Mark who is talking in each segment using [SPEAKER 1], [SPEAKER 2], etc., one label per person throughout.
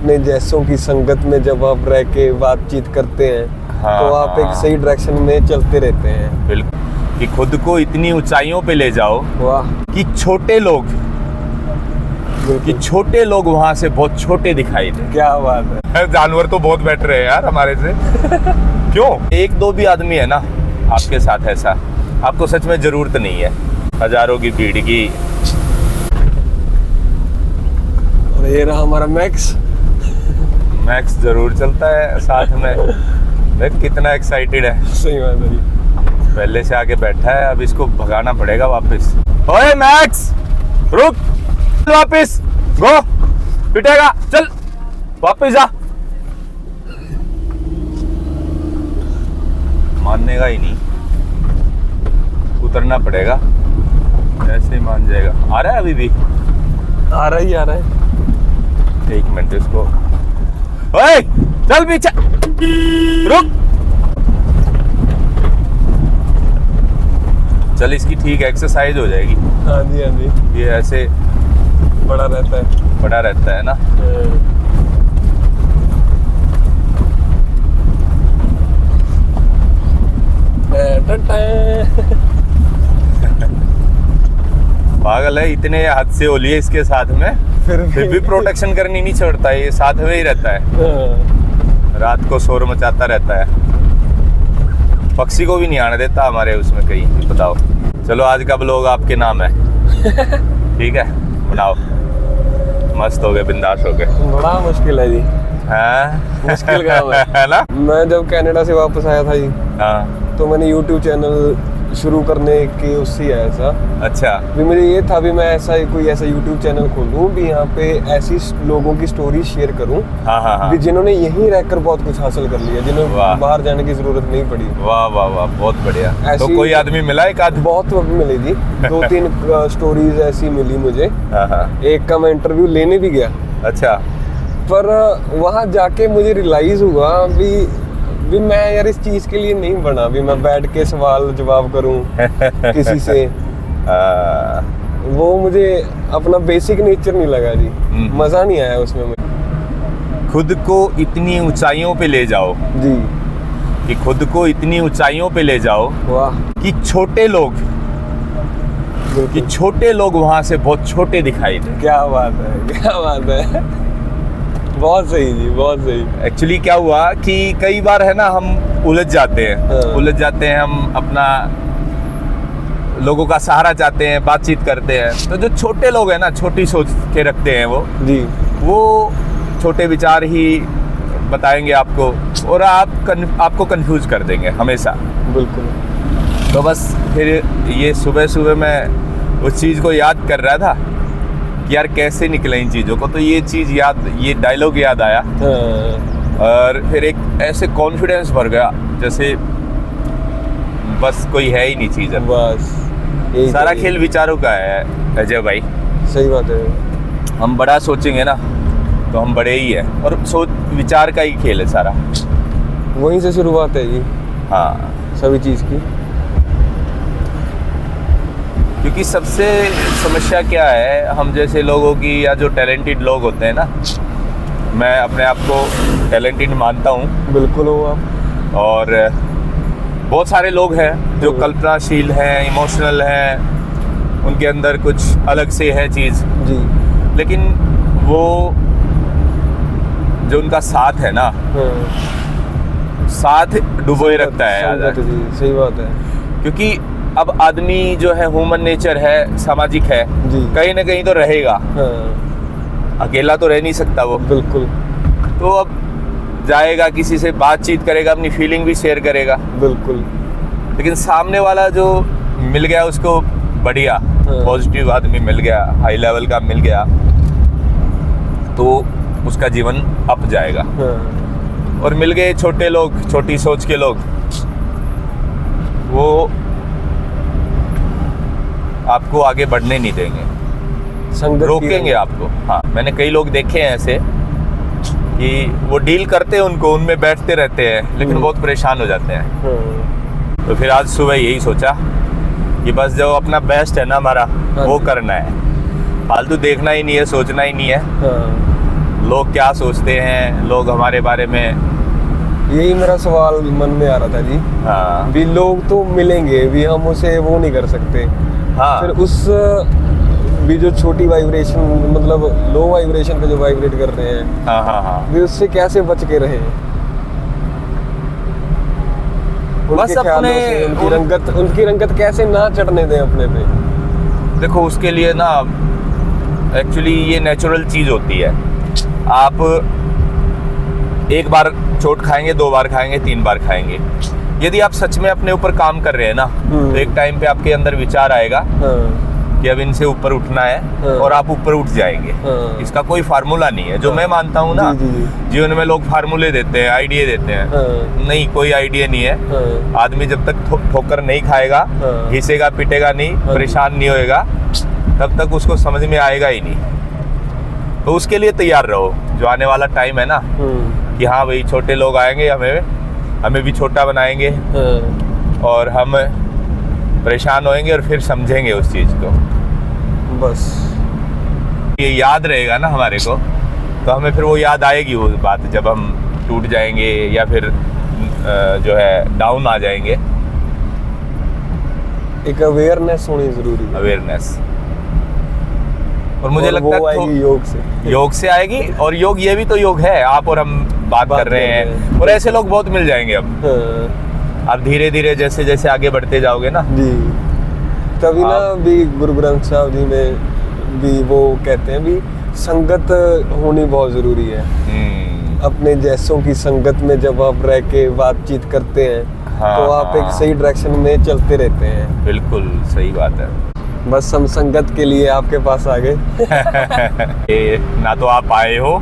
[SPEAKER 1] अपने जैसों की संगत में जब आप रह के बातचीत करते हैं तो आप एक सही डायरेक्शन में चलते रहते हैं।
[SPEAKER 2] बिल्कुल, कि खुद को इतनी ऊंचाइयों पे ले जाओ
[SPEAKER 1] वाह,
[SPEAKER 2] कि छोटे लोग वहां से बहुत छोटे दिखाई दे।
[SPEAKER 1] क्या बात है।
[SPEAKER 2] जानवर तो बहुत बेटर है यार हमारे से। क्यों? एक दो भी आदमी है ना आपके साथ ऐसा, आपको सच में जरूरत नहीं है हजारों की भीड़ की।
[SPEAKER 1] और ये रहा हमारा मैक्स
[SPEAKER 2] जरूर चलता है साथ में। देख कितना एक्साइटेड है।
[SPEAKER 1] सही बात है जी।
[SPEAKER 2] पहले से आके बैठा है, अब इसको भगाना पड़ेगा वापस। ओए मैक्स रुक, वापस गो, पिटेगा, चल वापस जा। मानने का ही नहीं, उतरना पड़ेगा, ऐसे ही मान जाएगा। आ रहा है अभी भी?
[SPEAKER 1] आ रहा है।
[SPEAKER 2] एक मिनट इसको, ओए चल पीछे, रुक। चल इसकी ठीक एक्सरसाइज हो जाएगी।
[SPEAKER 1] हाँ जी।
[SPEAKER 2] ये ऐसे
[SPEAKER 1] बड़ा रहता है
[SPEAKER 2] ना। पागल है, इतने हादसे हो लिए इसके साथ में, फिर भी प्रोटेक्शन करनी नहीं छोड़ता, ये साथ में ही रहता है। रात को शोर मचाता रहता है, पक्षी को भी नहीं आने देता हमारे उसमें कहीं। बताओ, चलो आज का ब्लॉग आपके नाम है। ठीक है, बनाओ। मस्त हो गए, बिंदास हो गए।
[SPEAKER 1] बड़ा मुश्किल है जी।
[SPEAKER 2] हाँ
[SPEAKER 1] मुश्किल काम
[SPEAKER 2] है ना।
[SPEAKER 1] मैं जब कनाडा से वापस आया था जी,
[SPEAKER 2] हाँ
[SPEAKER 1] तो मैंने YouTube चैनल शुरू करने की उससे आया था।
[SPEAKER 2] अच्छा।
[SPEAKER 1] भी मुझे ये था भी मैं कोई ऐसा YouTube चैनल खोलूं भी यहाँ पे ऐसी लोगों की स्टोरी शेयर करूं।
[SPEAKER 2] हाँ।
[SPEAKER 1] भी जिन्होंने यहीं रहकर बहुत कुछ हासिल कर लिया, जिन्हें बाहर जाने की जरूरत नहीं पड़ी।
[SPEAKER 2] वाह वाह वाह, बहुत बढ़िया। तो कोई आदमी मिला एक आदमी?
[SPEAKER 1] बहुत मिले जी। 2-3 स्टोरीज ऐसी मिली मुझे।
[SPEAKER 2] हाँ।
[SPEAKER 1] एक का मैं इंटरव्यू लेने भी गया।
[SPEAKER 2] अच्छा।
[SPEAKER 1] पर वहाँ जाके मुझे रियलाइज हुआ भी मैं यार इस चीज के लिए नहीं बना भी मैं बैठ के सवाल जवाब करूं किसी से। वो मुझे अपना बेसिक नेचर नहीं लगा जी, मजा नहीं आया उसमें मुझे।
[SPEAKER 2] खुद को इतनी ऊंचाइयों पे ले जाओ
[SPEAKER 1] जी,
[SPEAKER 2] कि खुद को इतनी ऊंचाइयों पे ले जाओ
[SPEAKER 1] वाह,
[SPEAKER 2] कि छोटे लोग वहां से बहुत छोटे दिखाई दे।
[SPEAKER 1] क्या बात है। बहुत सही जी, बहुत सही।
[SPEAKER 2] एक्चुअली क्या हुआ कि कई बार है ना हम उलझ जाते हैं, हम अपना लोगों का सहारा चाहते हैं, बातचीत करते हैं, तो जो छोटे लोग हैं ना, छोटी सोच के रखते हैं वो छोटे विचार ही बताएंगे आपको, और आपको कंफ्यूज कर देंगे हमेशा।
[SPEAKER 1] बिल्कुल।
[SPEAKER 2] तो बस फिर ये सुबह मैं उस चीज़ को याद कर रहा था कि यार कैसे निकले इन चीज़ों को, तो ये डायलॉग याद आया। और फिर एक ऐसे कॉन्फिडेंस भर गया जैसे बस कोई है ही नहीं चीज़, बस सारा खेल विचारों का है अजय भाई।
[SPEAKER 1] सही बात है।
[SPEAKER 2] हम बड़ा सोचेंगे ना तो हम बड़े ही हैं, और सोच विचार का ही खेल है सारा,
[SPEAKER 1] वहीं से शुरुआत है जी।
[SPEAKER 2] हाँ,
[SPEAKER 1] सभी चीज़ की।
[SPEAKER 2] क्योंकि सबसे समस्या क्या है, हम जैसे लोगों की, या जो टैलेंटेड लोग होते हैं ना, मैं अपने आप को टैलेंटेड मानता हूँ।
[SPEAKER 1] बिल्कुल हो आप।
[SPEAKER 2] और बहुत सारे लोग हैं जो कल्पनाशील हैं, इमोशनल हैं, उनके अंदर कुछ अलग से है चीज़
[SPEAKER 1] जी,
[SPEAKER 2] लेकिन वो जो उनका साथ है ना, साथ डुबोए रखता है।
[SPEAKER 1] सही बात है।
[SPEAKER 2] क्योंकि अब आदमी जो है ह्यूमन नेचर है, सामाजिक है, कहीं ना कहीं तो रहेगा। अकेला तो रह नहीं सकता वो।
[SPEAKER 1] बिल्कुल।
[SPEAKER 2] तो अब जाएगा, किसी से बातचीत करेगा, अपनी फीलिंग भी शेयर करेगा।
[SPEAKER 1] बिल्कुल।
[SPEAKER 2] लेकिन सामने वाला जो मिल गया उसको बढ़िया पॉजिटिव आदमी मिल गया, हाई लेवल का मिल गया, तो उसका जीवन अप जाएगा। और मिल गए छोटे लोग, छोटी सोच के लोग, वो आपको आगे बढ़ने नहीं देंगे, रोकेंगे आपको। हाँ, मैंने कई लोग देखे हैं ऐसे कि वो डील करते हैं उनको, उनमें बैठते रहते हैं, लेकिन बहुत परेशान हो जाते हैं। तो फिर आज सुबह यही सोचा कि बस जो अपना बेस्ट है ना हमारा, वो करना है, फालतू देखना ही नहीं है, सोचना ही नहीं है। लोग क्या सोचते हैं, लोग हमारे बारे में।
[SPEAKER 1] यही मेरा सवाल मन में आ रहा था जी।
[SPEAKER 2] हाँ
[SPEAKER 1] भी लोग तो मिलेंगे भी, हम उसे वो नहीं कर सकते।
[SPEAKER 2] हाँ
[SPEAKER 1] फिर उस भी जो छोटी वाइब्रेशन, मतलब लो वाइब्रेशन पे जो वाइब्रेट कर रहे हैं,
[SPEAKER 2] हाँ हाँ हाँ
[SPEAKER 1] भी उससे कैसे बच के रहे?
[SPEAKER 2] बस
[SPEAKER 1] उनके ख्यालों
[SPEAKER 2] अपने
[SPEAKER 1] से उनकी रंगत कैसे ना चढ़ने दें अपने पे?
[SPEAKER 2] देखो, उसके लिए ना एक्चुअली ये नेचुरल चीज होती है। आप एक बार चोट खाएंगे, 2 बार खाएंगे, 3 बार खाएंगे। यदि आप सच में अपने ऊपर काम कर रहे हैं ना, तो एक टाइम पे आपके अंदर विचार आएगा कि अब इनसे ऊपर उठना है, और आप ऊपर उठ जाएंगे। इसका कोई फार्मूला नहीं है। जो मैं मानता हूँ ना, जीवन में लोग फार्मूले देते हैं, आइडिया देते हैं। नहीं, कोई आइडिया नहीं है। आदमी जब तक ठोकर नहीं खाएगा, घिसेगा, पिटेगा नहीं, परेशान नहीं होएगा, तब तक उसको समझ में आएगा ही नहीं। तो उसके लिए तैयार रहो। जो आने वाला टाइम है ना, कि हाँ भाई छोटे लोग आएंगे, हमें भी छोटा बनाएंगे, और हम परेशान होएंगे, और फिर समझेंगे उस चीज़ को।
[SPEAKER 1] बस
[SPEAKER 2] ये याद रहेगा ना हमारे को, तो हमें फिर वो याद आएगी वो बात, जब हम टूट जाएंगे या फिर जो है डाउन आ जाएंगे।
[SPEAKER 1] एक अवेयरनेस होनी जरूरी है।
[SPEAKER 2] अवेयरनेस। और मुझे लगता है
[SPEAKER 1] आएगी
[SPEAKER 2] योग से आएगी। और योग, ये भी तो योग है, आप और हम बात कर रहे हैं, और ऐसे लोग बहुत मिल जाएंगे अब। आप धीरे धीरे जैसे जैसे आगे बढ़ते जाओगे ना
[SPEAKER 1] जी, तभी ना भी गुरु ग्रंथ साहब जी में भी वो कहते हैं भी संगत होनी बहुत जरूरी है। अपने जैसों की संगत में जब आप रह के बातचीत करते हैं, तो आप एक सही डायरेक्शन में चलते रहते हैं।
[SPEAKER 2] बिल्कुल सही बात है।
[SPEAKER 1] बस हम संगत के लिए आपके पास आ गए।
[SPEAKER 2] ना तो आप आए हो,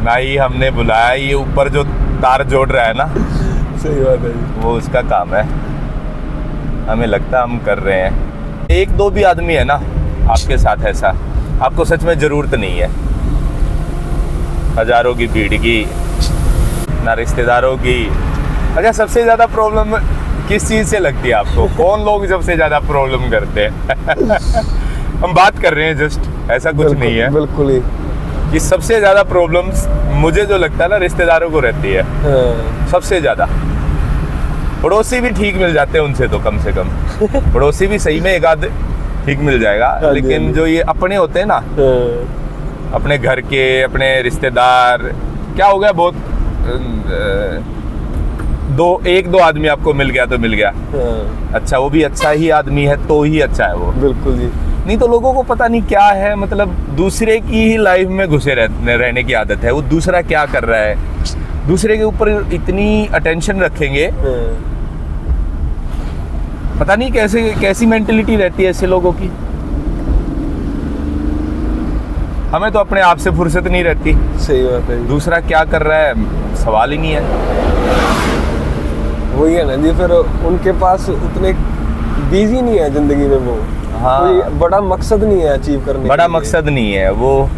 [SPEAKER 2] ना ही हमने बुलाया। ये ऊपर जो तार जोड़ रहा है ना,
[SPEAKER 1] सही बात है,
[SPEAKER 2] वो उसका काम है। हमें लगता हम कर रहे हैं। 1-2 भी आदमी है ना आपके साथ, ऐसा आपको सच में जरूरत नहीं है। हजारों की भीड़ की, ना रिश्तेदारों की। अच्छा, सबसे ज्यादा प्रॉब्लम किस चीज से लगती है आपको? कौन लोग सबसे ज्यादा प्रॉब्लम करते हैं? हम बात कर रहे हैं जस्ट, ऐसा कुछ नहीं है।
[SPEAKER 1] बिल्कुल ही।
[SPEAKER 2] कि सबसे ज्यादा प्रॉब्लम्स मुझे जो लगता है ना, रिश्तेदारों को रहती है। सबसे ज्यादा। पड़ोसी भी ठीक मिल जाते हैं उनसे, तो कम से कम पड़ोसी भी सही में एक आध ठीक मिल जाएगा। लेकिन जो ये अपने होते हैं ना, अपने घर के, अपने रिश्तेदार, क्या हो गया, बहुत 1-2 आदमी आपको मिल गया तो मिल गया। अच्छा, वो भी अच्छा ही आदमी है तो ही अच्छा है वो।
[SPEAKER 1] बिल्कुल जी।
[SPEAKER 2] नहीं तो लोगों को पता नहीं क्या है, मतलब दूसरे की ही लाइफ में घुसे रहने की आदत है। वो दूसरा क्या कर रहा है, दूसरे के ऊपर इतनी अटेंशन रखेंगे। पता नहीं कैसी मेंटेलिटी रहती है ऐसे लोगों की। हमें तो अपने आप से फुर्सत नहीं रहती।
[SPEAKER 1] सही बात है। दूसरा
[SPEAKER 2] क्या कर रहा है सवाल ही नहीं है।
[SPEAKER 1] वही है ना जी, फिर उनके पास उतने बिजी नहीं है जिंदगी में वो। कोई बड़ा मकसद नहीं है अचीव करने,
[SPEAKER 2] बड़ा मकसद नहीं है वो।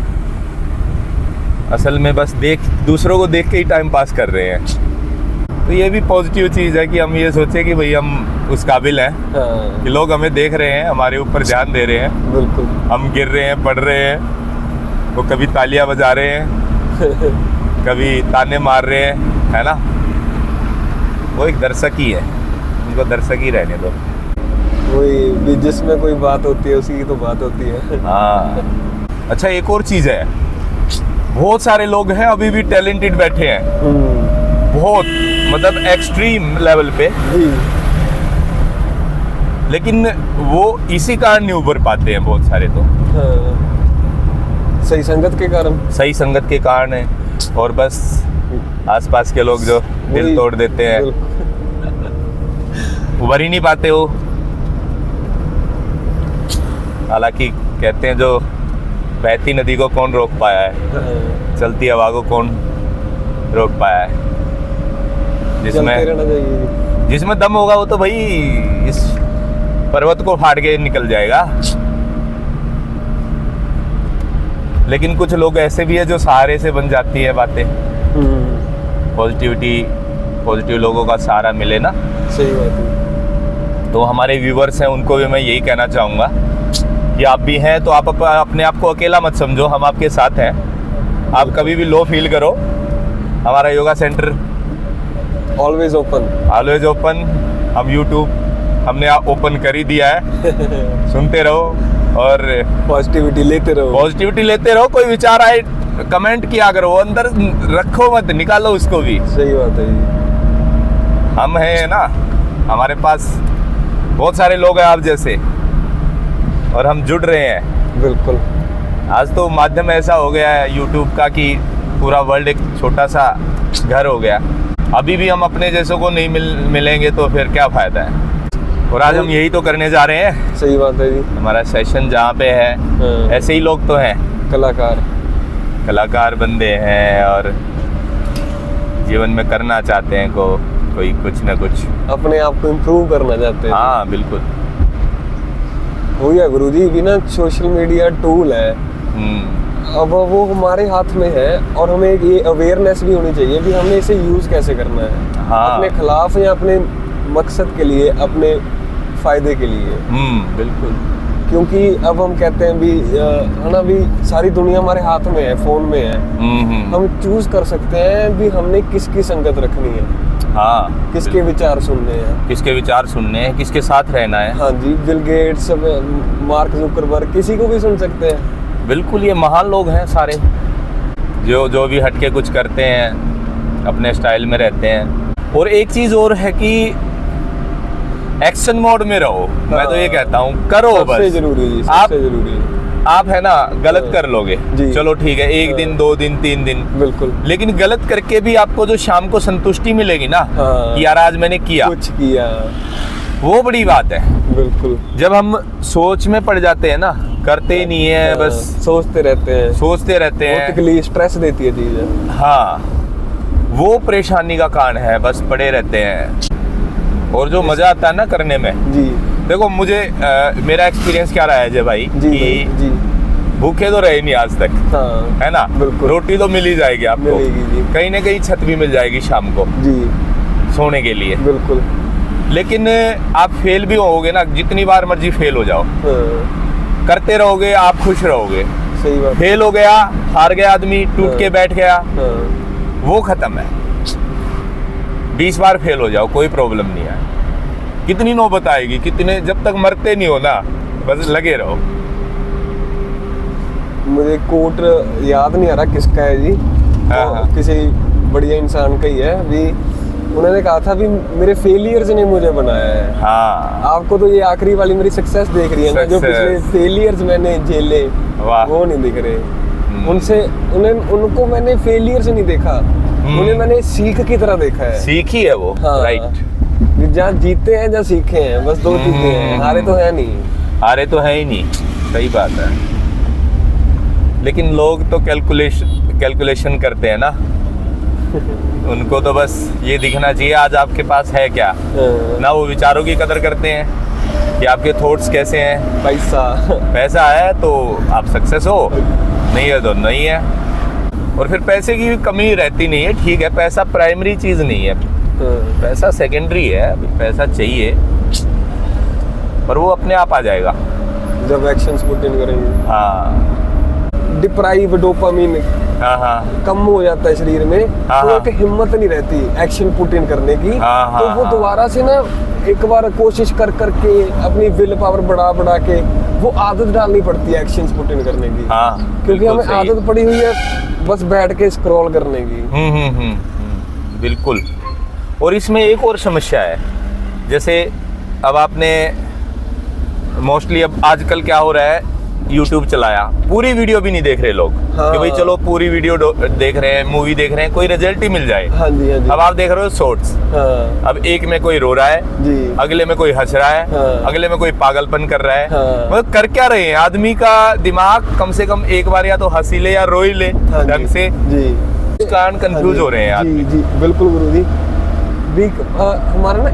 [SPEAKER 2] असल में बस दूसरों को देख के ही टाइम पास कर रहे हैं। तो ये भी पॉजिटिव चीज़ है कि हम ये सोचे कि भाई हम उस काबिल हैं कि लोग हमें देख रहे हैं, हमारे ऊपर ध्यान दे रहे हैं।
[SPEAKER 1] बिल्कुल।
[SPEAKER 2] हम गिर रहे हैं, पढ़ रहे हैं, वो कभी तालियां बजा रहे हैं, कभी ताने मार रहे हैं, है ना। वो एक दर्शक ही है, उनको दर्शक ही रहने दो।
[SPEAKER 1] वही, जिसमें कोई बात होती है उसी की तो बात होती है।
[SPEAKER 2] हाँ। अच्छा, एक और चीज़ है, बहुत सारे लोग हैं अभी भी टैलेंटेड बैठे हैं, बहुत, मतलब एक्सट्रीम लेवल पे, लेकिन वो इसी कारण नहीं उभर पाते हैं बहुत सारे। तो
[SPEAKER 1] सही संगत के कारण,
[SPEAKER 2] सही संगत के कारण है। और बस आसपास के लोग जो दिल तोड़ देते हैं, उभर ही नहीं पाते हो। हालांकि कहते हैं जो बहती नदी को कौन रोक पाया है, चलती हवा को कौन रोक पाया है। जिसमें दम होगा वो तो भाई इस पर्वत को फाड़ के निकल जाएगा। लेकिन कुछ लोग ऐसे भी है जो सहारे से बन जाती है बातें। पॉजिटिव लोगों का सहारा मिले ना।
[SPEAKER 1] सही बात है।
[SPEAKER 2] तो हमारे व्यूवर्स हैं, उनको भी मैं यही कहना चाहूँगा कि आप भी हैं तो आप अपने आप को अकेला मत समझो, हम आपके साथ हैं। आप कभी भी लो फील करो, हमारा योगा सेंटर
[SPEAKER 1] ऑलवेज ओपन।
[SPEAKER 2] हम यूट्यूब हमने ओपन कर ही दिया है। सुनते रहो और
[SPEAKER 1] पॉजिटिविटी लेते रहो। कोई विचार आए कमेंट किया करो, अंदर रखो मत, निकालो उसको भी। सही बात है जी।
[SPEAKER 2] हम हैं ना, हमारे पास बहुत सारे लोग हैं आप जैसे, और हम जुड़ रहे हैं।
[SPEAKER 1] बिल्कुल।
[SPEAKER 2] आज तो माध्यम ऐसा हो गया है यूट्यूब का कि पूरा वर्ल्ड एक छोटा सा घर हो गया। अभी भी हम अपने जैसों को नहीं मिलेंगे तो फिर क्या फायदा है। और आज हम यही तो करने जा रहे हैं।
[SPEAKER 1] सही बात है जी।
[SPEAKER 2] हमारा सेशन जहाँ पे है, ऐसे ही लोग तो हैं, कलाकार बंदे हैं और जीवन में करना चाहते हैं कोई कुछ ना कुछ,
[SPEAKER 1] अपने आप को इम्प्रूव करना चाहते हैं।
[SPEAKER 2] हाँ बिल्कुल।
[SPEAKER 1] हो गया गुरुजी, बिना सोशल मीडिया टूल है, अब वो हमारे हाथ में है, और हमें ये अवेयरनेस भी होनी चाहिए कि हमें इसे यूज कैसे करना है।
[SPEAKER 2] हाँ।
[SPEAKER 1] अपने खिलाफ या अपने मकसद के लिए, अपने फायदे के लिए।
[SPEAKER 2] बिल्कुल।
[SPEAKER 1] क्योंकि अब हम कहते हैं भी है ना, भी सारी दुनिया हमारे हाथ में है, फोन में है। हम चूज कर सकते हैं भी हमने किसकी संगत रखनी है।
[SPEAKER 2] हाँ,
[SPEAKER 1] किसके विचार सुनने हैं,
[SPEAKER 2] किसके साथ रहना है।
[SPEAKER 1] हाँ जी, बिल गेट्स, मार्क जुकरबर्ग, किसी को भी सुन सकते हैं।
[SPEAKER 2] बिल्कुल, ये महान लोग हैं सारे, जो भी हटके कुछ करते हैं, अपने स्टाइल में रहते हैं। और एक चीज और है कि एक्शन मोड में रहो। मैं तो ये कहता हूँ, करो बस।
[SPEAKER 1] सबसे जरूरी
[SPEAKER 2] आप है ना, गलत कर लोगे, चलो ठीक है, 1 दिन 2 दिन 3 दिन,
[SPEAKER 1] बिल्कुल,
[SPEAKER 2] लेकिन गलत करके भी आपको जो शाम को संतुष्टि मिलेगी ना, कि यार आज मैंने
[SPEAKER 1] कुछ किया,
[SPEAKER 2] वो बड़ी बात है।
[SPEAKER 1] बिल्कुल।
[SPEAKER 2] जब हम सोच में पड़ जाते हैं ना, करते ही नहीं है, बस
[SPEAKER 1] सोचते रहते हैं, तकलीफ, स्ट्रेस देती है चीज।
[SPEAKER 2] हाँ, वो परेशानी का कारण है, बस पड़े रहते हैं। और जो मजा आता है ना करने में
[SPEAKER 1] जी, देखो
[SPEAKER 2] मुझे मेरा एक्सपीरियंस क्या रहा है अजय भाई, कि भूखे तो रहे नहीं आज तक।
[SPEAKER 1] हाँ,
[SPEAKER 2] है ना, रोटी तो मिल ही जाएगी आपको, कहीं ना कहीं छत भी मिल जाएगी शाम को
[SPEAKER 1] जी, सोने
[SPEAKER 2] के लिए।
[SPEAKER 1] बिल्कुल।
[SPEAKER 2] लेकिन आप फेल भी होगे ना, जितनी बार मर्जी फेल हो जाओ, करते रहोगे, आप खुश रहोगे।
[SPEAKER 1] सही बात।
[SPEAKER 2] फेल हो गया, हार गया आदमी, टूट के बैठ गया, वो खत्म है। 20 बार फेल हो जाओ, कोई प्रॉब्लम नहीं है। कितनी नौबत आएगी, कितने, जब तक मरते नहीं हो ना, बस लगे रहो।
[SPEAKER 1] मुझे कोट याद नहीं आ रहा किसका है जी, किसी बढ़िया इंसान का ही है भी। उन्होंने कहा था भी मेरे फेलियर्स ने मुझे बनाया है।
[SPEAKER 2] हाँ,
[SPEAKER 1] आपको तो ये आखिरी वाली मेरी सक्सेस देख रही है ना, जो पिछले फेलियर्स मैंने झेले वो नहीं दिख रहे। उनको मैंने फेलियर से नहीं देखा, उन्हें मैंने सीख की तरह देखा है।
[SPEAKER 2] सीखी है वो। हाँ, राइट।
[SPEAKER 1] जहाँ जीते हैं, जहाँ सीखे हैं, बस 2 चीजें हैं। हारे तो है ही नहीं। सही बात है। लेकिन लोग तो कैलकुलेशन करते हैं ना। उनको तो बस ये दिखना चाहिए आज आपके पास है क्या, ना वो विचारों की कदर करते हैं कि आपके थॉट्स कैसे हैं। पैसा है तो आप सक्सेस हो, नहीं है तो नहीं है। और फिर पैसे की भी कमी रहती नहीं है, ठीक है, पैसा प्राइमरी चीज नहीं है, पैसा सेकेंडरी है। अभी पैसा चाहिए, पर वो अपने आप आ जाएगा जब एक्शंस पुट इन करेंगे।
[SPEAKER 2] हाँ,
[SPEAKER 1] डिप्राइव डोपामिन कम हो जाता है शरीर में, तो एक हिम्मत नहीं रहती एक्शन पुट इन करने की। तो वो दोबारा से ना एक बार कोशिश कर करके अपनी विल पावर बढ़ा के वो आदत डालनी पड़ती है एक्शंस पुट इन करने की। क्योंकि हमें आदत पड़ी हुई है बस बैठ के स्क्रॉल करने की।
[SPEAKER 2] बिल्कुल। और इसमें एक और समस्या है, जैसे अब आपने मोस्टली, अब आजकल क्या हो रहा है, YouTube चलाया, पूरी वीडियो भी नहीं देख रहे लोग। कि भाई चलो पूरी वीडियो देख रहे हैं, मूवी देख रहे हैं, कोई रिजल्ट ही मिल जाए।
[SPEAKER 1] हाँ जी।
[SPEAKER 2] अब आप देख रहे हो शॉर्ट्स। अब एक में कोई रो रहा है जी, अगले में कोई हंस रहा है, अगले में कोई पागलपन कर रहा है। मतलब कर क्या रहे हैं? आदमी का दिमाग कम से कम एक बार या तो हंसी ले या रो ही ले ढंग से जी, इस कारण कंफ्यूज हो रहे हैं आदमी।
[SPEAKER 1] जी, बिल्कुल गुरुजी। हमारा ना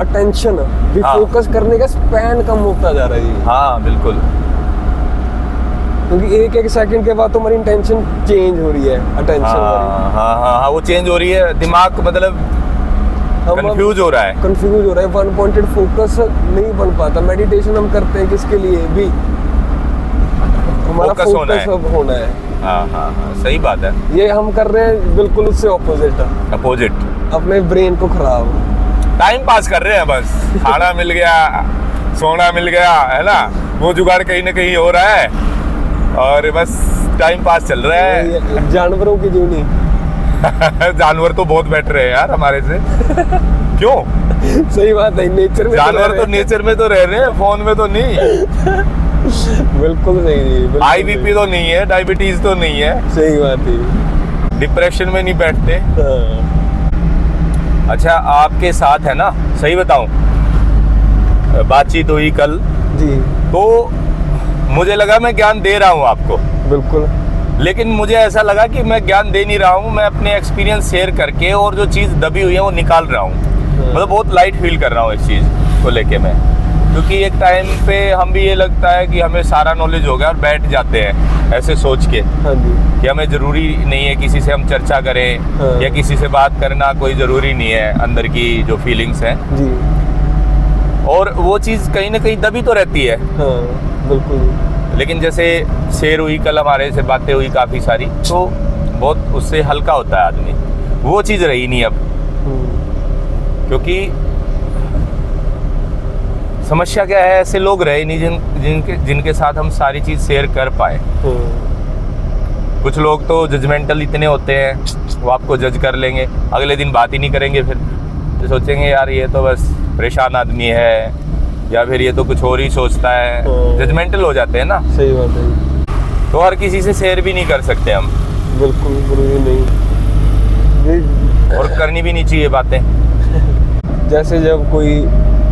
[SPEAKER 1] अटेंशन भी, फोकस करने का स्पैन कम होता जा रहा है।
[SPEAKER 2] हाँ बिल्कुल,
[SPEAKER 1] क्योंकि एक सेकंड के बाद तो हमारी इंटेंशन चेंज हो रही है, अटेंशन।
[SPEAKER 2] हाँ, वो चेंज हो रही है, दिमाग मतलब कंफ्यूज हो रहा है।
[SPEAKER 1] 1 पॉइंटेड फोकस नहीं बन पाता। मेडिटेशन हम करते हैं किसके लिए भी, हमारा
[SPEAKER 2] फोकस होना है।
[SPEAKER 1] फोकस होना है।
[SPEAKER 2] हाँ हाँ हाँ, सही बात है।
[SPEAKER 1] ये हम कर रहे हैं बिल्कुल उससे ऑपोजिट,
[SPEAKER 2] अपोजिट,
[SPEAKER 1] अपने ब्रेन को खराब।
[SPEAKER 2] टाइम पास कर रहे हैं बस। खाना मिल गया, सोना मिल गया, है ना, वो जुगाड़ कहीं ना कहीं हो रहा है और बस टाइम पास चल रहा है।
[SPEAKER 1] ये जानवरों की जूनी।
[SPEAKER 2] जानवर तो बहुत बेटर है यार हमारे से। क्यों?
[SPEAKER 1] सही बात है, नेचर में
[SPEAKER 2] जानवर तो नेचर में तो रह रहे हैं, फोन में तो नहीं।
[SPEAKER 1] बिल्कुल सही।
[SPEAKER 2] आईबीपी तो नहीं है, डायबिटीज तो नहीं है,
[SPEAKER 1] सही बात है।
[SPEAKER 2] डिप्रेशन में नहीं बैठते।
[SPEAKER 1] हाँ।
[SPEAKER 2] अच्छा, आपके साथ है ना, सही बताऊं, बातचीत हुई कल
[SPEAKER 1] जी,
[SPEAKER 2] तो मुझे लगा मैं ज्ञान दे रहा हूं आपको,
[SPEAKER 1] बिल्कुल।
[SPEAKER 2] लेकिन मुझे ऐसा लगा कि मैं ज्ञान दे नहीं रहा हूं, मैं अपने एक्सपीरियंस शेयर करके और जो चीज़ दबी हुई है वो निकाल रहा हूं। मतलब बहुत लाइट फील कर रहा हूँ इस चीज़ को लेके मैं, क्योंकि एक टाइम पे हम भी ये लगता है कि हमें सारा नॉलेज हो गया और बैठ जाते हैं ऐसे सोच के
[SPEAKER 1] हाँ जी।
[SPEAKER 2] कि हमें ज़रूरी नहीं है किसी से हम चर्चा करें,
[SPEAKER 1] हाँ।
[SPEAKER 2] या किसी से बात करना कोई ज़रूरी नहीं है, अंदर की जो फीलिंग्स हैं,
[SPEAKER 1] जी।
[SPEAKER 2] और वो चीज़ कहीं ना कहीं दबी तो रहती है।
[SPEAKER 1] हाँ, बिल्कुल।
[SPEAKER 2] लेकिन जैसे शेयर हुई कल, हमारे से बातें हुई काफ़ी सारी, तो बहुत उससे हल्का होता है आदमी। वो चीज़ रही नहीं अब, क्योंकि समस्या क्या है, ऐसे लोग रहे नहीं जिनके साथ हम सारी चीज़ शेयर कर पाए। कुछ लोग तो जजमेंटल इतने होते हैं, वो आपको जज कर लेंगे, अगले दिन बात ही नहीं करेंगे, फिर तो सोचेंगे यार ये तो बस परेशान आदमी है, या फिर ये तो कुछ और ही सोचता है। जजमेंटल हो जाते हैं ना।
[SPEAKER 1] सही बात है।
[SPEAKER 2] तो हर किसी से शेयर भी नहीं कर सकते हम,
[SPEAKER 1] बिल्कुल जरूरी नहीं,
[SPEAKER 2] और करनी भी नहीं चाहिए बातें।
[SPEAKER 1] जैसे जब कोई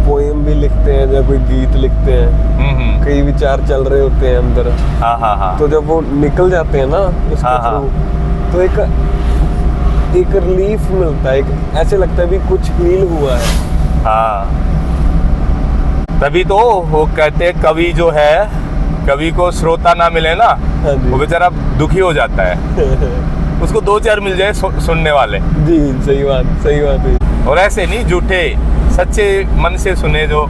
[SPEAKER 1] पोएम भी लिखते हैं, जब कोई गीत लिखते हैं, कई विचार चल रहे होते हैं अंदर।
[SPEAKER 2] हाँ हाँ हाँ।
[SPEAKER 1] तो जब वो निकल जाते हैं ना उसके
[SPEAKER 2] हाँ, हाँ।
[SPEAKER 1] थ्रू, तो एक रिलीफ मिलता है, एक ऐसे लगता है भी कुछ हील हुआ है।
[SPEAKER 2] हाँ, तभी तो वो कहते हैं कवि जो है, कवि को श्रोता ना मिले ना,
[SPEAKER 1] हाँ जी।
[SPEAKER 2] वो बेचारा दुखी हो जाता है। उसको 2-4 मिल जाए सुनने वाले।
[SPEAKER 1] जी, सही बात है।
[SPEAKER 2] और ऐसे नहीं, झूठे, सच्चे मन से सुने जो।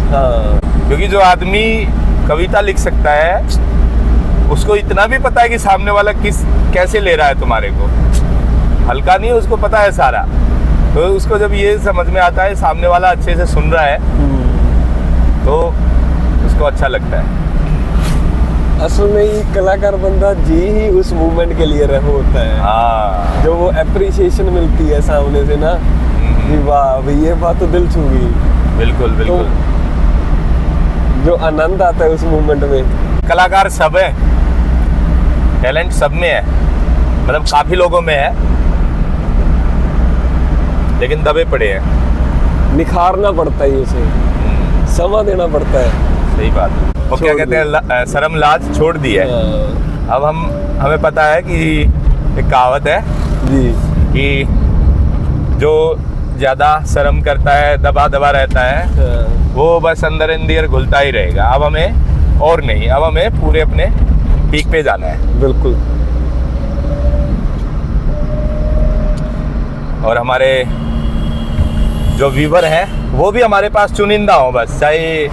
[SPEAKER 1] हाँ।
[SPEAKER 2] क्योंकि जो आदमी कविता लिख सकता है, उसको इतना भी पता है कि सामने वाला कैसे ले रहा है तुम्हारे को, हल्का नहीं, उसको पता है सारा। तो उसको जब ये समझ में आता है सामने वाला अच्छे से सुन रहा है, तो उसको अच्छा लगता है।
[SPEAKER 1] असल में ये कलाकार बंदा जी ही उस मूवमेंट के लिए रहा होता है।
[SPEAKER 2] हाँ,
[SPEAKER 1] जो वो अप्रिसिएशन मिलती है सामने से ना, कि वाह भाई ये बात तो दिल छू गई।
[SPEAKER 2] बिल्कुल बिल्कुल।
[SPEAKER 1] तो जो आनंद आता है उस मूवमेंट में।
[SPEAKER 2] कलाकार सब है, टैलेंट सब में है, मतलब काफी लोगों में है, लेकिन दबे पड़े हैं।
[SPEAKER 1] निखारना पड़ता है उसे, समय देना पड़ता है।
[SPEAKER 2] सही बात। वो क्या कहते हैं, शर्म लाज छोड़ दी है। अब हमें पता है कि एक कहावत है
[SPEAKER 1] जी,
[SPEAKER 2] कि जो ज्यादा शर्म करता है, दबा दबा रहता है, वो बस अंदर अंदर घुलता ही रहेगा। अब हमें और नहीं, अब हमें पूरे अपने पीक पे जाना है।
[SPEAKER 1] बिल्कुल।
[SPEAKER 2] और हमारे जो व्यूवर हैं वो भी हमारे पास चुनिंदा हो, बस चाहे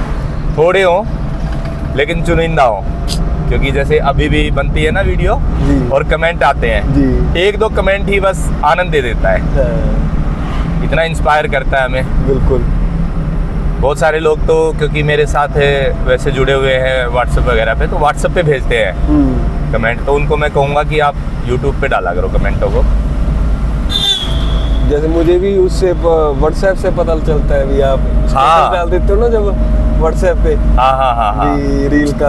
[SPEAKER 2] थोड़े हो लेकिन चुनिंदा हो, क्योंकि जैसे अभी भी बनती है ना वीडियो
[SPEAKER 1] जी,
[SPEAKER 2] और कमेंट आते हैं
[SPEAKER 1] जी,
[SPEAKER 2] 1-2 कमेंट ही बस आनंद दे देता है, इतना इंस्पायर करता है हमें।
[SPEAKER 1] बिल्कुल।
[SPEAKER 2] बहुत सारे लोग तो क्योंकि मेरे साथ वैसे जुड़े हुए हैं व्हाट्सएप वगैरह पे, तो व्हाट्सएप पे भेजते हैं कमेंट, तो उनको मैं कहूँगा कि आप यूट्यूब पे डाला करो कमेंटों को।
[SPEAKER 1] जैसे मुझे भी उससे व्हाट्सएप से पता चलता है भी, आप
[SPEAKER 2] हाँ,
[SPEAKER 1] डाल देते हो ना जब व्हाट्सएप पे,
[SPEAKER 2] हाँ हाँ हाँ हाँ,
[SPEAKER 1] रील का,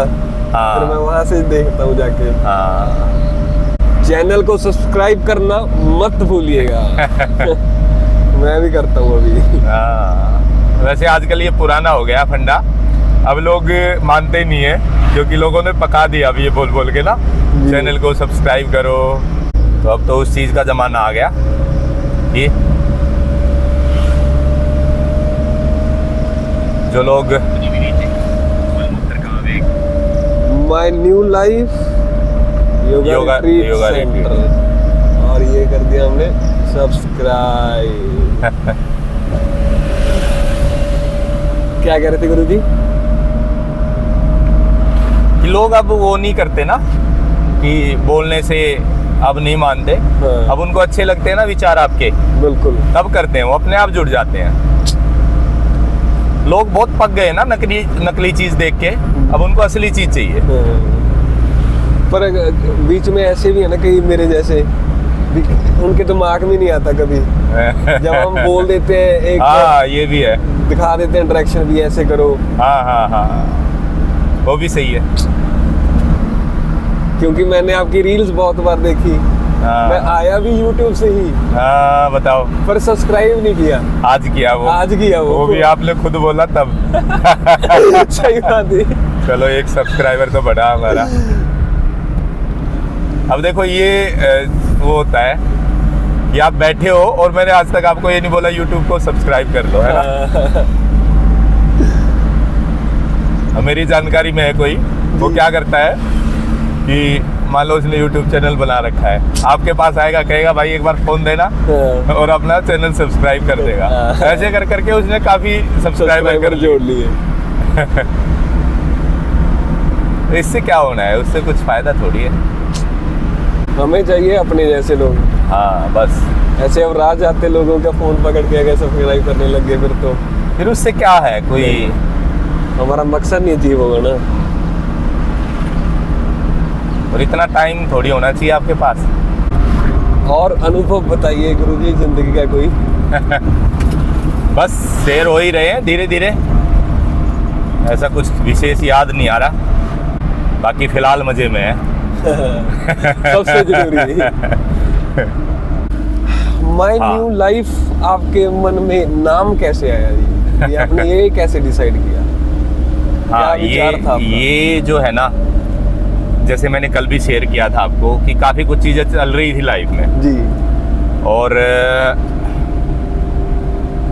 [SPEAKER 2] हाँ,
[SPEAKER 1] फिर मैं वहां से देखता हूँ जाके।
[SPEAKER 2] हाँ।
[SPEAKER 1] चैनल को सब्सक्राइब करना मत भूलिएगा। मैं भी करता हूँ अभी।
[SPEAKER 2] हाँ, वैसे आजकल ये पुराना हो गया फंडा, अब लोग मानते नहीं है, क्योंकि लोगों ने पका दिया अभी ये बोल बोल के ना, चैनल को सब्सक्राइब करो, तो अब तो उस चीज़ का ज़माना आ गया। ये जो लोग
[SPEAKER 1] my new life yoga centre, और ये कर दिया हमने सब्सक्राइब। क्या कह रहे थे गुरुजी?
[SPEAKER 2] कि लोग अब वो नहीं करते ना कि बोलने से अब नहीं मानते।
[SPEAKER 1] हाँ।
[SPEAKER 2] अब उनको अच्छे लगते हैं ना विचार आपके,
[SPEAKER 1] बिल्कुल।
[SPEAKER 2] तब करते हैं, वो अपने आप जुड़ जाते हैं। लोग बहुत पक गए ना नकली चीज देख के, अब उनको असली चीज चाहिए।
[SPEAKER 1] पर बीच में ऐसे भी है ना कई मेरे जैसे, उनके दिमाग में नहीं आता कभी। जब हम बोल देते हैं एक,
[SPEAKER 2] हाँ ये भी है,
[SPEAKER 1] दिखा देते हैं डायरेक्शन भी ऐसे करो।
[SPEAKER 2] हाँ हाँ हाँ, वो भी सही है।
[SPEAKER 1] क्योंकि मैंने आपकी रील्स बहुत बार देखी।
[SPEAKER 2] हाँ।
[SPEAKER 1] मैं आया भी YouTube से ही,
[SPEAKER 2] हाँ बताओ,
[SPEAKER 1] पर सब्सक्राइब नहीं किया।
[SPEAKER 2] आज किया वो,
[SPEAKER 1] आज किया वो
[SPEAKER 2] भी आपने खुद बोला तब।
[SPEAKER 1] सही बात है।
[SPEAKER 2] चलो एक सब्सक्राइबर तो बढ़ा हमारा। अब देखो ये वो होता है कि आप बैठे हो और मैंने आज तक आपको ये नहीं बोला YouTube को सब्सक्राइब कर लो, है ना। अब मेरी जानकारी में है कोई, वो क्या करता है कि मान लो उसने YouTube चैनल बना रखा है, आपके पास आएगा, कहेगा भाई एक बार फोन देना और अपना चैनल सब्सक्राइब कर देगा। ऐसे कर करके उसने काफी सब्सक्राइबर कर
[SPEAKER 1] जोड़ लिए।
[SPEAKER 2] तो इससे क्या होना है, उससे कुछ फायदा थोड़ी है।
[SPEAKER 1] हमें चाहिए अपने जैसे लोग।
[SPEAKER 2] हाँ बस,
[SPEAKER 1] ऐसे अब राज आते लोगों का फोन पकड़ के अगर सब्सक्राइब करने लग गए
[SPEAKER 2] फिर उससे क्या है, कोई
[SPEAKER 1] हमारा मकसद नहीं अचीव होगा ना।
[SPEAKER 2] और इतना टाइम थोड़ी होना चाहिए आपके पास।
[SPEAKER 1] और अनुभव बताइए गुरुजी जिंदगी का कोई।
[SPEAKER 2] बस शेयर हो ही रहे हैं धीरे धीरे, ऐसा कुछ विशेष याद नहीं आ रहा, बाकी फिलहाल मजे में है।
[SPEAKER 1] सबसे जरूरी है। माय न्यू लाइफ आपके मन में नाम कैसे आया जी? ये आपने ये कैसे डिसाइड किया?
[SPEAKER 2] हाँ,
[SPEAKER 1] क्या विचार था आपका?
[SPEAKER 2] ये जो है ना, जैसे मैंने कल भी शेयर किया था आपको कि काफ़ी कुछ चीज़ें चल रही थी लाइफ में
[SPEAKER 1] जी,
[SPEAKER 2] और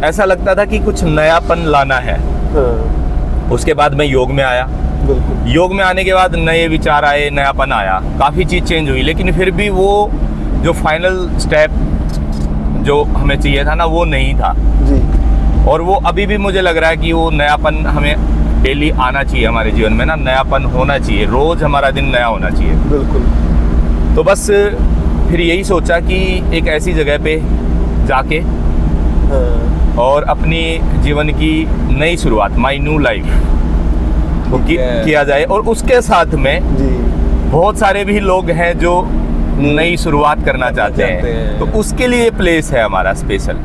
[SPEAKER 2] ऐसा लगता था कि कुछ नयापन लाना है।
[SPEAKER 1] हाँ,
[SPEAKER 2] उसके बाद मैं योग में आया,
[SPEAKER 1] बिल्कुल।
[SPEAKER 2] योग में आने के बाद नए विचार आए, नयापन आया, काफ़ी चीज़ चेंज हुई, लेकिन फिर भी वो जो फाइनल स्टेप जो हमें चाहिए था ना, वो नहीं था।
[SPEAKER 1] जी,
[SPEAKER 2] और वो अभी भी मुझे लग रहा है कि वो नयापन हमें डेली आना चाहिए हमारे जीवन में ना, नयापन होना चाहिए, रोज हमारा दिन नया होना चाहिए।
[SPEAKER 1] बिल्कुल।
[SPEAKER 2] तो बस फिर यही सोचा कि एक ऐसी जगह पे जाके
[SPEAKER 1] हाँ,
[SPEAKER 2] और अपनी जीवन की नई शुरुआत, माय न्यू लाइफ वो किया जाए। और उसके साथ में
[SPEAKER 1] जी,
[SPEAKER 2] बहुत सारे भी लोग हैं जो नई शुरुआत करना चाहते हैं, तो उसके लिए प्लेस है हमारा स्पेशल।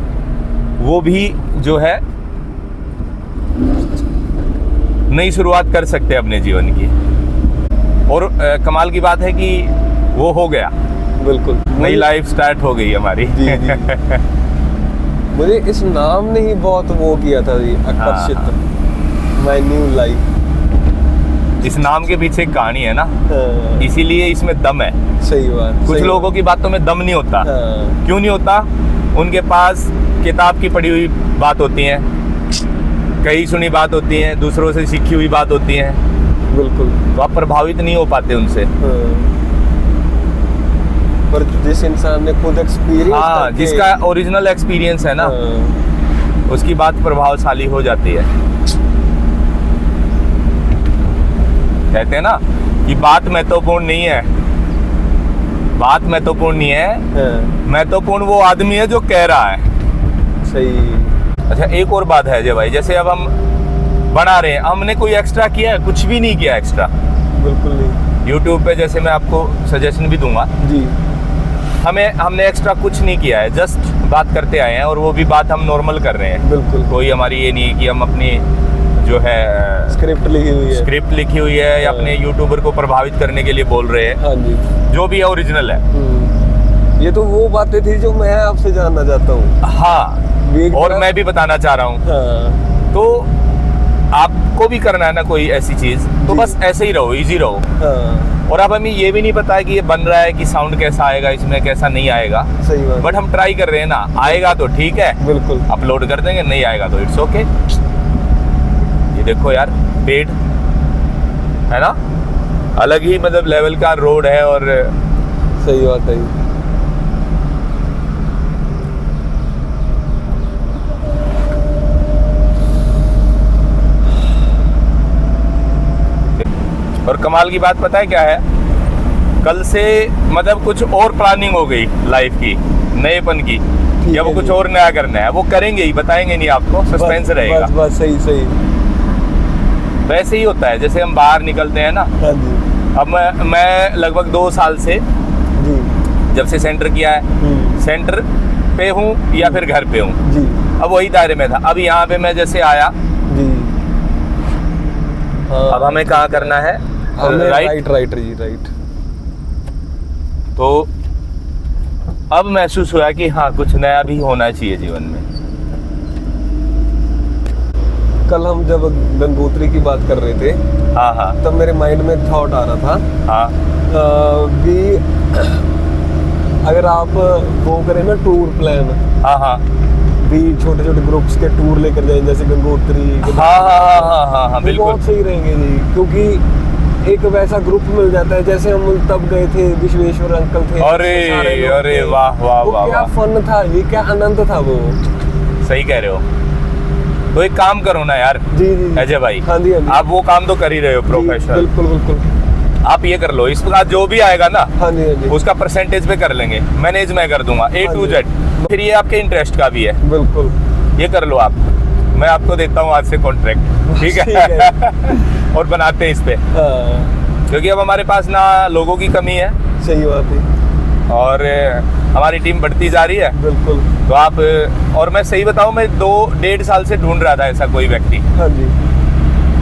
[SPEAKER 2] वो भी जो है नई शुरुआत कर सकते हैं अपने जीवन की। और कमाल की बात है कि वो हो गया,
[SPEAKER 1] बिल्कुल
[SPEAKER 2] नई लाइफ स्टार्ट हो गई हमारी।
[SPEAKER 1] जी, जी। मुझे इस नाम ने ही बहुत वो किया था जी, आकर्षित। माय न्यू लाइफ,
[SPEAKER 2] इस नाम के पीछे एक कहानी है ना,
[SPEAKER 1] हाँ,
[SPEAKER 2] इसीलिए इसमें दम है।
[SPEAKER 1] सही बात।
[SPEAKER 2] कुछ
[SPEAKER 1] सही
[SPEAKER 2] लोगों की बातों में दम नहीं होता।
[SPEAKER 1] हाँ,
[SPEAKER 2] क्यों नहीं होता? उनके पास किताब की पढ़ी हुई बात होती है, कई सुनी बात होती है, दूसरों से सीखी हुई बात होती है,
[SPEAKER 1] बिल्कुल।
[SPEAKER 2] तो आप प्रभावित नहीं हो पाते उनसे।
[SPEAKER 1] हाँ, पर जिस इंसान ने खुद एक्सपीरियंस,
[SPEAKER 2] हाँ, जिसका ओरिजिनल एक्सपीरियंस है ना,
[SPEAKER 1] हाँ,
[SPEAKER 2] उसकी बात प्रभावशाली हो जाती है। कहते हैं ना कि बात महत्वपूर्ण नहीं है, बात महत्वपूर्ण नहीं है,
[SPEAKER 1] हाँ,
[SPEAKER 2] महत्वपूर्ण वो आदमी है जो कह रहा है।
[SPEAKER 1] सही।
[SPEAKER 2] अच्छा, एक और बात है अजय भाई, जैसे अब हम बना रहे हैं, हमने कोई एक्स्ट्रा किया है? कुछ भी नहीं किया एक्स्ट्रा।
[SPEAKER 1] बिल्कुल नहीं।
[SPEAKER 2] YouTube पे जैसे मैं आपको सजेशन भी दूंगा,
[SPEAKER 1] जी,
[SPEAKER 2] हमने एक्स्ट्रा कुछ नहीं किया है, जस्ट बात करते आए हैं, और वो भी बात हम नॉर्मल कर रहे हैं।
[SPEAKER 1] बिल्कुल।
[SPEAKER 2] कोई हमारी ये नहीं है कि हम अपनी जो है
[SPEAKER 1] स्क्रिप्ट लिखी हुई है,
[SPEAKER 2] स्क्रिप्ट लिखी हुई है या अपने यूट्यूबर को प्रभावित करने के लिए बोल रहे हैं।
[SPEAKER 1] हाँ जी,
[SPEAKER 2] जो भी है ओरिजिनल है।
[SPEAKER 1] ये तो वो बातें थी जो मैं आपसे जानना चाहता हूँ।
[SPEAKER 2] हाँ, और मैं भी बताना चाह रहा हूँ।
[SPEAKER 1] हाँ,
[SPEAKER 2] तो आपको भी करना है ना कोई ऐसी चीज, तो
[SPEAKER 1] जी।
[SPEAKER 2] बस ऐसे ही रहो, इजी रहो।
[SPEAKER 1] हाँ,
[SPEAKER 2] और अब हमें ये भी नहीं पता है कि ये बन रहा है कि साउंड कैसा आएगा इसमें, कैसा नहीं आएगा,
[SPEAKER 1] सही बात।
[SPEAKER 2] बट हम ट्राई कर रहे हैं ना। आएगा तो ठीक है,
[SPEAKER 1] बिल्कुल।
[SPEAKER 2] अपलोड कर देंगे, नहीं आएगा तो इट्स ओके। ये देखो यार, पेड़ है ना, अलग ही मतलब लेवल का रोड है। और
[SPEAKER 1] सही बात है।
[SPEAKER 2] और कमाल कमाल की बात पता है क्या है, कल से मतलब कुछ और प्लानिंग हो गई लाइफ की, नएपन की, या वो
[SPEAKER 1] है
[SPEAKER 2] कुछ
[SPEAKER 1] जी।
[SPEAKER 2] और नया करना है, वो करेंगे ही, बताएंगे नहीं आपको, सस्पेंस रहेगा।
[SPEAKER 1] बस बस सही सही।
[SPEAKER 2] वैसे ही होता है जैसे हम बाहर निकलते हैं ना।
[SPEAKER 1] हाँ जी
[SPEAKER 2] अब मैं लगभग 2 साल से,
[SPEAKER 1] जी।
[SPEAKER 2] जब से सेंटर किया है, सेंटर पे हूँ या फिर घर पे हूँ,
[SPEAKER 1] जी
[SPEAKER 2] अब वही दायरे में था। अब यहाँ पे मैं जैसे आया,
[SPEAKER 1] जी। हाँ,
[SPEAKER 2] अब हमें कहाँ करना है,
[SPEAKER 1] हमें
[SPEAKER 2] राइट।
[SPEAKER 1] राइट जी राइट।
[SPEAKER 2] तो अब महसूस हुआ कि हाँ कुछ नया भी होना चाहिए जीवन में।
[SPEAKER 1] कल हम जब गंगोत्री की बात कर रहे थे,
[SPEAKER 2] हाँ हाँ
[SPEAKER 1] तब मेरे माइंड में थॉट आ रहा था
[SPEAKER 2] हाँ
[SPEAKER 1] कि अगर आप वो करें ना टूर प्लान,
[SPEAKER 2] हाँ हाँ
[SPEAKER 1] भी छोटे छोटे ग्रुप्स के टूर लेकर जाएं, जैसे गंगोत्री,
[SPEAKER 2] हाँ हाँ हाँ हाँ हाँ हाँ
[SPEAKER 1] वो
[SPEAKER 2] बिल्कुल।
[SPEAKER 1] बहुत सही रहेंगे जी, क्योंकि एक वैसा ग्रुप मिल जाता है। जैसे हम तब गए थे, विश्वेश्वर अंकल थे,
[SPEAKER 2] अरे
[SPEAKER 1] सारे लोग
[SPEAKER 2] अरे
[SPEAKER 1] थे।
[SPEAKER 2] वाह वाह
[SPEAKER 1] वो
[SPEAKER 2] वाह
[SPEAKER 1] क्या
[SPEAKER 2] वाह,
[SPEAKER 1] फन था ये, क्या आनंद था वो।
[SPEAKER 2] सही कह रहे हो। तो एक काम करो ना यार
[SPEAKER 1] जी जी
[SPEAKER 2] अजय भाई,
[SPEAKER 1] हाँ जी हाँ जी।
[SPEAKER 2] आप वो काम तो कर ही रहे हो
[SPEAKER 1] जी,
[SPEAKER 2] प्रोफेशनल,
[SPEAKER 1] बिल्कुल बिल्कुल।
[SPEAKER 2] आप ये कर लो, इसके बाद जो भी आएगा ना
[SPEAKER 1] हाँ जी हाँ जी
[SPEAKER 2] उसका परसेंटेज पे कर लेंगे, मैनेज मैं कर दूंगा A
[SPEAKER 1] हाँ
[SPEAKER 2] to
[SPEAKER 1] जी।
[SPEAKER 2] Z। फिर ये आपके इंटरेस्ट का भी है,
[SPEAKER 1] बिल्कुल।
[SPEAKER 2] ये कर लो आप, मैं आपको देता हूँ आज से कॉन्ट्रैक्ट, ठीक
[SPEAKER 1] ठीक
[SPEAKER 2] है। और बनाते हैं इस पे,
[SPEAKER 1] हाँ
[SPEAKER 2] क्योंकि अब हमारे पास ना लोगों की कमी है
[SPEAKER 1] सही बात है।
[SPEAKER 2] और हमारी टीम बढ़ती जा रही है।
[SPEAKER 1] बिल्कुल।
[SPEAKER 2] तो आप, और मैं सही बताऊं, मैं 2-1.5 साल से ढूंढ रहा था ऐसा कोई व्यक्ति,
[SPEAKER 1] हाँ जी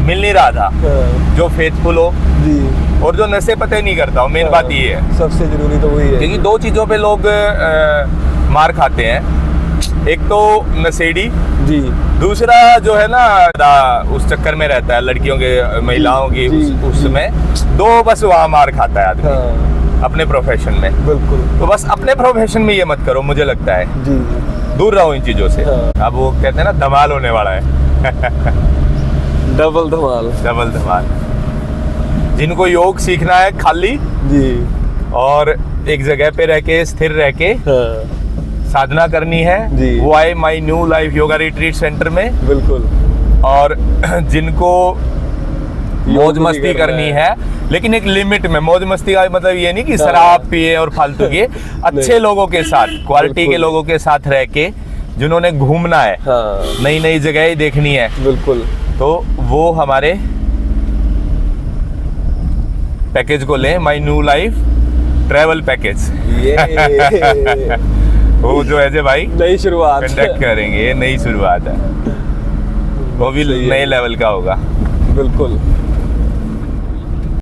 [SPEAKER 2] मिल नहीं रहा था
[SPEAKER 1] हाँ
[SPEAKER 2] जो फेथफुल हो
[SPEAKER 1] जी।
[SPEAKER 2] और जो नशे पते नहीं करता हो। मेन बात ये है,
[SPEAKER 1] सबसे जरूरी तो वही है।
[SPEAKER 2] क्योंकि 2 चीज़ों पे लोग मार खाते हैं, एक तो नशेड़ी,
[SPEAKER 1] जी
[SPEAKER 2] दूसरा जो है ना उस चक्कर में रहता है लड़कियों के, महिलाओं की,
[SPEAKER 1] जी,
[SPEAKER 2] उसमें 2 बस वहाँ मार खाता है आदमी
[SPEAKER 1] हाँ
[SPEAKER 2] अपने प्रोफेशन में।
[SPEAKER 1] बिल्कुल
[SPEAKER 2] तो बस अपने प्रोफेशन में ये मत करो, मुझे लगता है
[SPEAKER 1] जी।
[SPEAKER 2] दूर रहो इन चीज़ों से।
[SPEAKER 1] हाँ।
[SPEAKER 2] अब वो कहते हैं ना धमाल होने वाला है,
[SPEAKER 1] डबल धमाल।
[SPEAKER 2] डबल धमाल। जिनको योग सीखना है खाली,
[SPEAKER 1] जी
[SPEAKER 2] और एक जगह पे रह के, स्थिर रह के
[SPEAKER 1] हाँ
[SPEAKER 2] साधना करनी है,
[SPEAKER 1] जी।
[SPEAKER 2] वो आए my new life yoga retreat centre में।
[SPEAKER 1] बिल्कुल।
[SPEAKER 2] और जिनको मौज
[SPEAKER 1] योग भी
[SPEAKER 2] मस्ती
[SPEAKER 1] करना
[SPEAKER 2] करनी
[SPEAKER 1] है।
[SPEAKER 2] है, लेकिन एक लिमिट में। मौज मस्ती का मतलब ये नहीं कि शराब पिए और फालतू के, अच्छे
[SPEAKER 1] नहीं।
[SPEAKER 2] लोगों के साथ, क्वालिटी के
[SPEAKER 1] बिल्कुल।
[SPEAKER 2] लोगों के साथ रह के, जिन्होंने घूमना है,
[SPEAKER 1] हाँ
[SPEAKER 2] नई नई जगह देखनी है,
[SPEAKER 1] बिल्कुल।
[SPEAKER 2] तो वो हमारे पैकेज को लें, my new life travel package.
[SPEAKER 1] ये
[SPEAKER 2] वो जो अजय भाई
[SPEAKER 1] नई शुरुआत
[SPEAKER 2] कंडक्ट करेंगे, ये नई शुरुआत है, वो भी
[SPEAKER 1] सही है।
[SPEAKER 2] नए लेवल का होगा।
[SPEAKER 1] बिल्कुल।